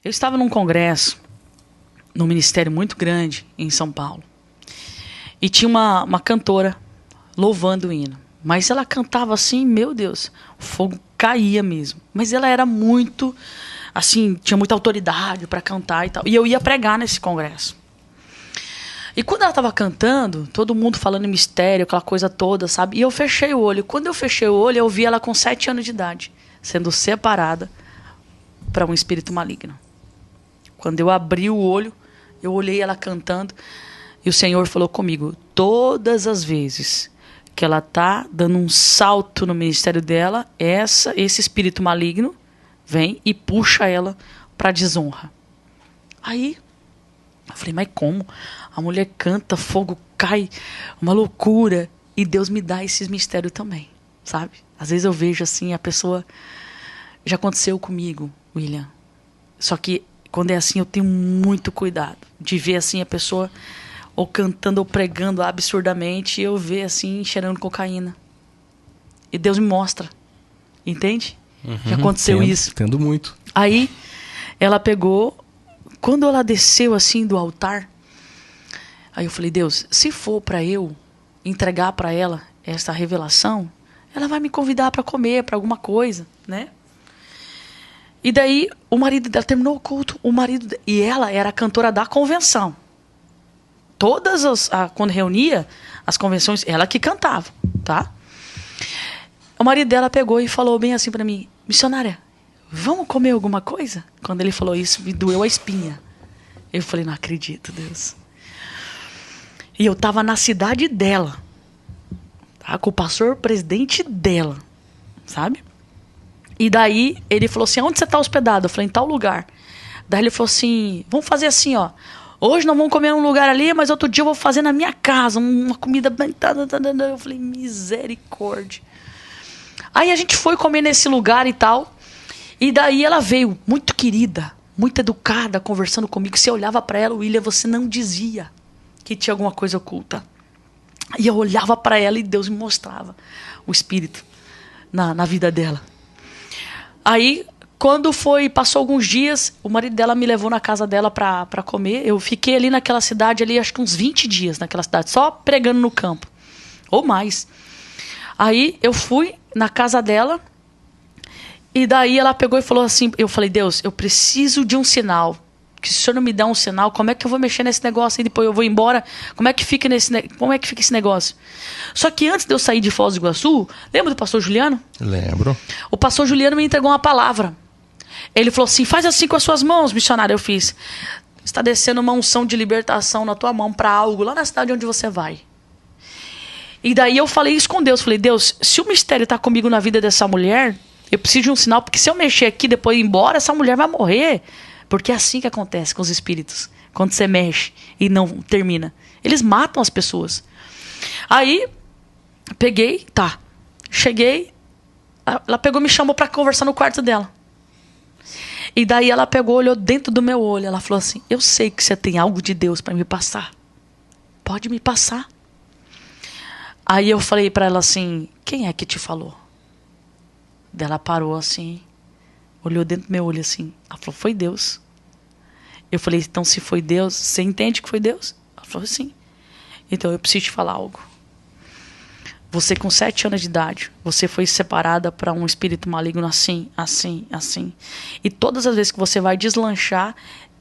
Eu estava num congresso, num ministério muito grande em São Paulo. E tinha uma cantora louvando o hino. Mas ela cantava assim, meu Deus, o fogo caía mesmo. Mas ela era muito, assim, tinha muita autoridade para cantar e tal. E eu ia pregar nesse congresso. E quando ela estava cantando, todo mundo falando em mistério, aquela coisa toda, sabe? E eu fechei o olho. Quando eu fechei o olho, eu vi ela com 7 anos de idade, sendo separada para um espírito maligno. Quando eu abri o olho, eu olhei ela cantando e o Senhor falou comigo: todas as vezes que ela está dando um salto no ministério dela, esse espírito maligno vem e puxa ela para desonra. Aí eu falei: mas como? A mulher canta, fogo cai, uma loucura. E Deus me dá esses mistérios também, sabe? Às vezes eu vejo assim, a pessoa... Já aconteceu comigo, William. Só que quando é assim, eu tenho muito cuidado de ver assim a pessoa ou cantando ou pregando absurdamente e eu ver assim, cheirando cocaína. E Deus me mostra. Entende? Já aconteceu isso. Entendo muito. Aí ela pegou... Quando ela desceu assim do altar, aí eu falei: Deus, se for para eu entregar para ela essa revelação, ela vai me convidar para comer, para alguma coisa, né? E daí o marido dela terminou o culto, e ela era a cantora da convenção. Quando reunia as convenções, ela que cantava, tá? O marido dela pegou e falou bem assim para mim: missionária, vamos comer alguma coisa? Quando ele falou isso, me doeu a espinha. Eu falei: não acredito, Deus. E eu tava na cidade dela, tá? Com o pastor presidente dela, sabe? E daí ele falou assim: onde você tá hospedado? Eu falei: em tal lugar. Daí ele falou assim: vamos fazer assim, ó. Hoje nós vamos comer num lugar ali, mas outro dia eu vou fazer na minha casa uma comida bem... Eu falei: misericórdia. Aí a gente foi comer nesse lugar e tal. E daí ela veio muito querida, muito educada, conversando comigo. Você olhava para ela, William, você não dizia que tinha alguma coisa oculta. E eu olhava para ela e Deus me mostrava o espírito na vida dela. Aí, quando passou alguns dias, o marido dela me levou na casa dela para comer. Eu fiquei ali naquela cidade, ali, acho que uns 20 dias naquela cidade, só pregando no campo. Ou mais. Aí eu fui na casa dela. E daí ela pegou e falou assim, eu falei: Deus, eu preciso de um sinal. Que se o senhor não me der um sinal, como é que eu vou mexer nesse negócio? E depois eu vou embora, como é que fica esse negócio? Só que antes de eu sair de Foz do Iguaçu, lembra do pastor Juliano? Lembro. O pastor Juliano me entregou uma palavra. Ele falou assim: faz assim com as suas mãos, missionário. Eu fiz: está descendo uma unção de libertação na tua mão para algo lá na cidade onde você vai. E daí eu falei isso com Deus. Falei: Deus, se o mistério está comigo na vida dessa mulher, eu preciso de um sinal, porque se eu mexer aqui e depois ir embora, essa mulher vai morrer. Porque é assim que acontece com os espíritos. Quando você mexe e não termina, eles matam as pessoas. Aí, cheguei, ela pegou e me chamou para conversar no quarto dela. E daí ela pegou, olhou dentro do meu olho, ela falou assim: eu sei que você tem algo de Deus para me passar. Pode me passar. Aí eu falei para ela assim: quem é que te falou? Daí ela parou assim, olhou dentro do meu olho assim. Ela falou: foi Deus. Eu falei: então se foi Deus, você entende que foi Deus? Ela falou: sim. Então eu preciso te falar algo. Você com 7 anos de idade, você foi separada para um espírito maligno assim, assim, assim. E todas as vezes que você vai deslanchar,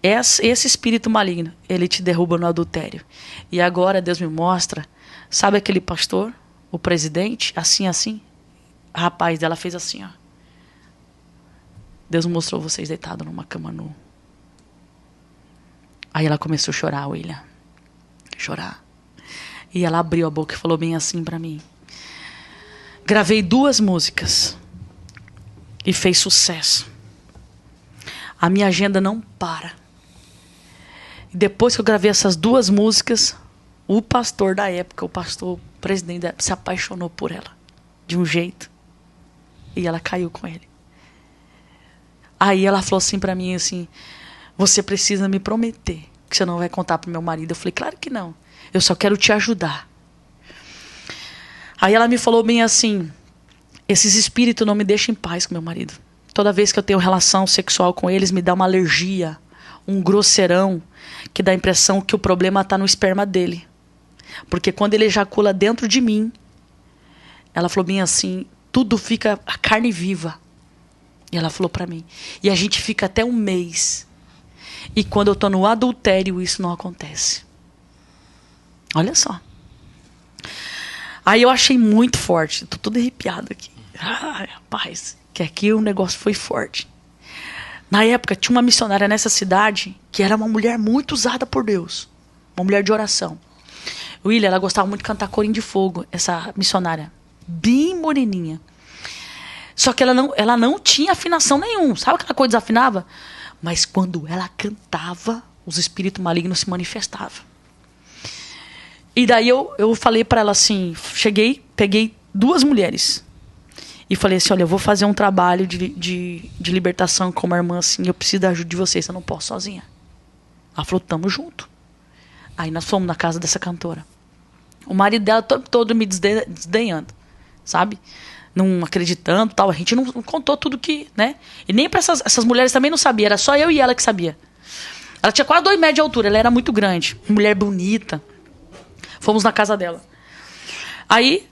esse espírito maligno, ele te derruba no adultério. E agora Deus me mostra, sabe aquele pastor, o presidente, assim, assim? A rapaz dela fez assim, ó. Deus mostrou vocês deitados numa cama nua. Aí ela começou a chorar, William. Chorar. E ela abriu a boca e falou bem assim para mim: gravei 2 músicas e fez sucesso. A minha agenda não para. E depois que eu gravei essas 2 músicas, o pastor da época, o pastor presidente da época, se apaixonou por ela de um jeito. E ela caiu com ele. Aí ela falou assim pra mim assim: você precisa me prometer que você não vai contar pro meu marido. Eu falei: claro que não. Eu só quero te ajudar. Aí ela me falou bem assim: esses espíritos não me deixam em paz com meu marido. toda vez que eu tenho relação sexual com eles, me dá uma alergia, um grosseirão, que dá a impressão que o problema está no esperma dele. Porque quando ele ejacula dentro de mim, ela falou bem assim, tudo fica a carne viva. E ela falou pra mim. E a gente fica até um mês. E quando eu tô no adultério, isso não acontece. Olha só. Aí eu achei muito forte. Tô todo arrepiado aqui. Ai, rapaz, que aqui o negócio foi forte. Na época, tinha uma missionária nessa cidade que era uma mulher muito usada por Deus. Uma mulher de oração. William, ela gostava muito de cantar corinho de fogo, essa missionária. Bem moreninha. Só que ela não tinha afinação nenhuma. Sabe aquela coisa desafinava? Mas quando ela cantava, os espíritos malignos se manifestavam. E daí eu falei para ela assim, cheguei, peguei 2 mulheres. E falei assim, olha, eu vou fazer um trabalho de libertação com uma irmã assim, eu preciso da ajuda de vocês, eu não posso sozinha. Ela falou, tamo junto. Aí nós fomos na casa dessa cantora. O marido dela todo me desdenhando, sabe? Não acreditando, tal. A gente não contou tudo que, né? E nem para essas mulheres também não sabia, era só eu e ela que sabia. Ela tinha quase 2 metros de altura, ela era muito grande, mulher bonita. Fomos na casa dela. Aí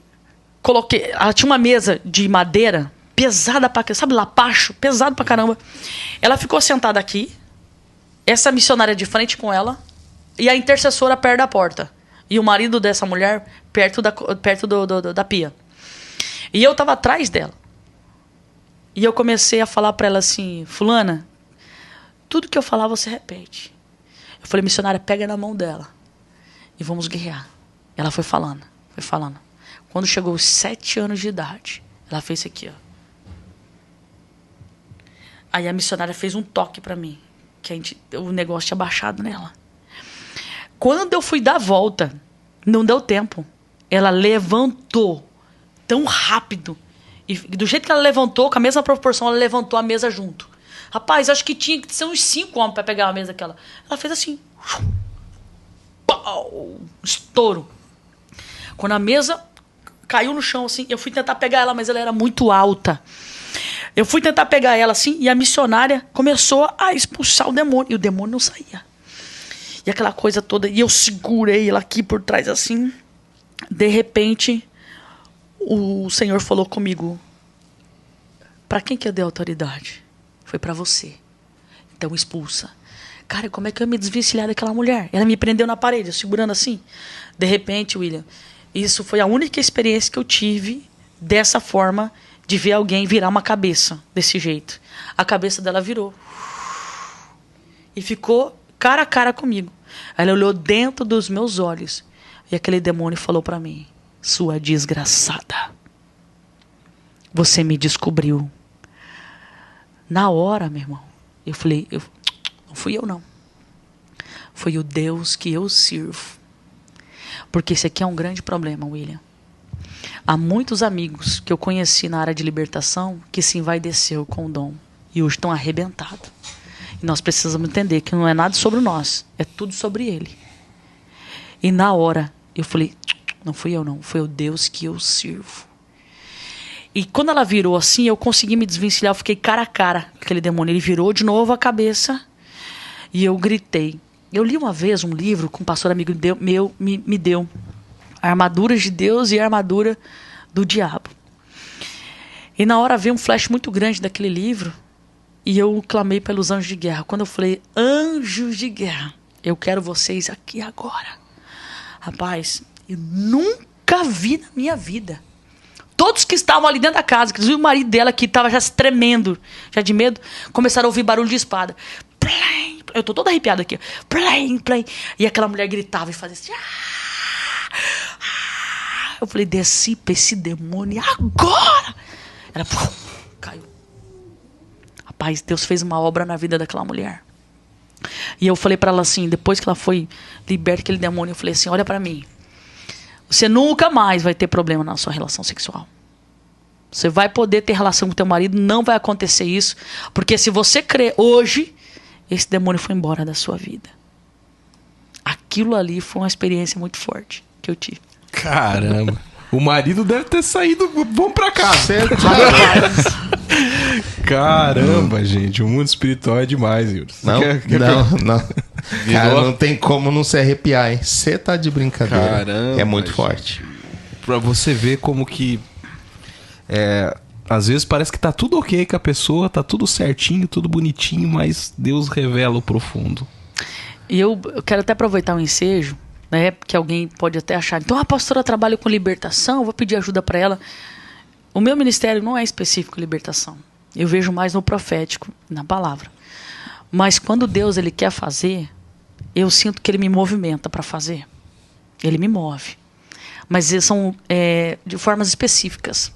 ela tinha uma mesa de madeira pesada pra caramba, sabe, lapacho, pesado pra caramba. Ela ficou sentada aqui, essa missionária de frente com ela e a intercessora perto da porta. E o marido dessa mulher perto da pia. E eu tava atrás dela. E eu comecei a falar pra ela assim, fulana, tudo que eu falar você repete. Eu falei, missionária, pega na mão dela e vamos guerrear. Ela foi falando. Quando chegou aos 7 anos de idade, ela fez isso aqui, ó. Aí a missionária fez um toque pra mim, que o negócio tinha baixado nela. Quando eu fui dar a volta, não deu tempo. Ela levantou tão rápido. E do jeito que ela levantou, com a mesma proporção, ela levantou a mesa junto. Rapaz, acho que tinha que ser uns 5 homens para pegar a mesa daquela. Ela fez assim. Pau! Estouro. Quando a mesa caiu no chão, assim, eu fui tentar pegar ela, mas ela era muito alta. Eu fui tentar pegar ela, assim, e a missionária começou a expulsar o demônio. E o demônio não saía. E aquela coisa toda. E eu segurei ela aqui por trás, assim. De repente, o Senhor falou comigo. Pra quem que eu dei autoridade? Foi pra você. Então expulsa. Cara, como é que eu ia me desvencilhar daquela mulher? Ela me prendeu na parede, eu segurando assim. De repente, William, isso foi a única experiência que eu tive dessa forma de ver alguém virar uma cabeça desse jeito. A cabeça dela virou. E ficou cara a cara comigo. Ela olhou dentro dos meus olhos. E aquele demônio falou pra mim, sua desgraçada, você me descobriu. Na hora, meu irmão, eu falei, não fui eu não. Foi o Deus que eu sirvo. Porque esse aqui é um grande problema, William. Há muitos amigos que eu conheci na área de libertação que se envaideceu com o dom. E hoje estão arrebentados. E nós precisamos entender que não é nada sobre nós. É tudo sobre ele. E na hora, eu falei, não fui eu não. Foi o Deus que eu sirvo. E quando ela virou assim, eu consegui me desvencilhar. Eu fiquei cara a cara com aquele demônio. Ele virou de novo a cabeça. E eu gritei. Eu li uma vez um livro que um pastor amigo me deu. Armaduras de Deus e a armadura do diabo. E na hora veio um flash muito grande daquele livro. E eu clamei pelos anjos de guerra. Quando eu falei, anjos de guerra, eu quero vocês aqui agora. Rapaz, eu nunca vi na minha vida. Todos que estavam ali dentro da casa, inclusive o marido dela que estava já se tremendo, já de medo, começaram a ouvir barulho de espada. Plém, eu tô toda arrepiada aqui. Plém, plém. E aquela mulher gritava e fazia assim. Eu falei, dissipa esse demônio agora. Ela caiu. Rapaz, Deus fez uma obra na vida daquela mulher. E eu falei pra ela assim, depois que ela foi liberta aquele demônio, eu falei assim, olha pra mim. Você nunca mais vai ter problema na sua relação sexual. Você vai poder ter relação com teu marido, não vai acontecer isso. Porque se você crer hoje, esse demônio foi embora da sua vida. Aquilo ali foi uma experiência muito forte que eu tive. Caramba. O marido deve ter saído, vamos pra casa. Caramba, gente, o mundo espiritual é demais, Yuri. Não. Cara, não tem como não se arrepiar, hein? Você tá de brincadeira. Caramba, é muito gente. forte. Pra você ver como que... às vezes parece que tá tudo ok com a pessoa, tá tudo certinho, tudo bonitinho, mas Deus revela o profundo. E eu quero até aproveitar o ensejo, né? Porque alguém pode até achar, então a pastora trabalha com libertação, eu vou pedir ajuda para ela. O meu ministério não é específico libertação. Eu vejo mais no profético, na palavra. Mas quando Deus ele quer fazer, eu sinto que ele me movimenta para fazer. Ele me move. Mas são de formas específicas,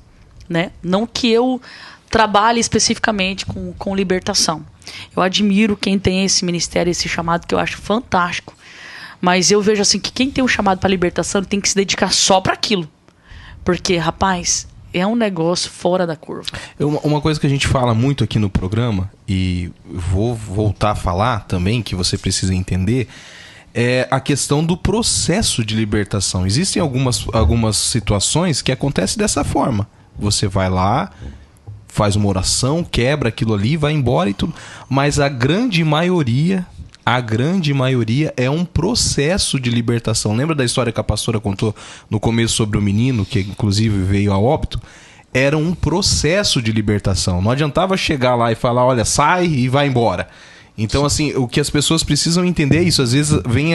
né? Não que eu trabalhe especificamente com libertação. Eu admiro quem tem esse ministério, esse chamado, que eu acho fantástico. Mas eu vejo assim que quem tem um chamado para libertação tem que se dedicar só para aquilo. Porque, rapaz, é um negócio fora da curva. Uma coisa que a gente fala muito aqui no programa, e vou voltar a falar também, que você precisa entender, é a questão do processo de libertação. Existem algumas situações que acontecem dessa forma. Você vai lá, faz uma oração, quebra aquilo ali, vai embora e tudo. Mas a grande maioria é um processo de libertação. Lembra da história que a pastora contou no começo sobre o menino, que inclusive veio a óbito? Era um processo de libertação. Não adiantava chegar lá e falar, olha, sai e vai embora. Então, assim, o que as pessoas precisam entender é isso. Às vezes vem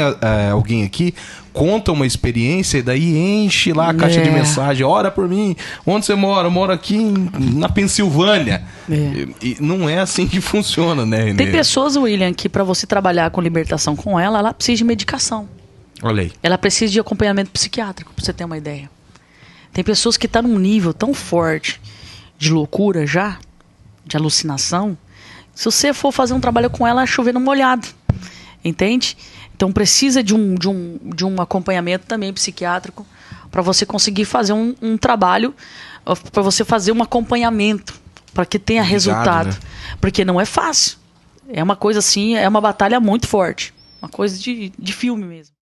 alguém aqui, conta uma experiência e daí enche lá a caixa de mensagem. Ora por mim. Onde você mora? Eu moro aqui na Pensilvânia. E não é assim que funciona, né? Tem pessoas, William, que para você trabalhar com libertação com ela precisa de medicação. Olha aí. Ela precisa de acompanhamento psiquiátrico, para você ter uma ideia. Tem pessoas que estão num nível tão forte de loucura já, de alucinação. Se você for fazer um trabalho com ela, é chover no molhado. Entende? Então precisa de um acompanhamento também psiquiátrico para você conseguir fazer um trabalho, para você fazer um acompanhamento, para que tenha resultado. Né? Porque não é fácil. É uma coisa assim, é uma batalha muito forte. Uma coisa de filme mesmo.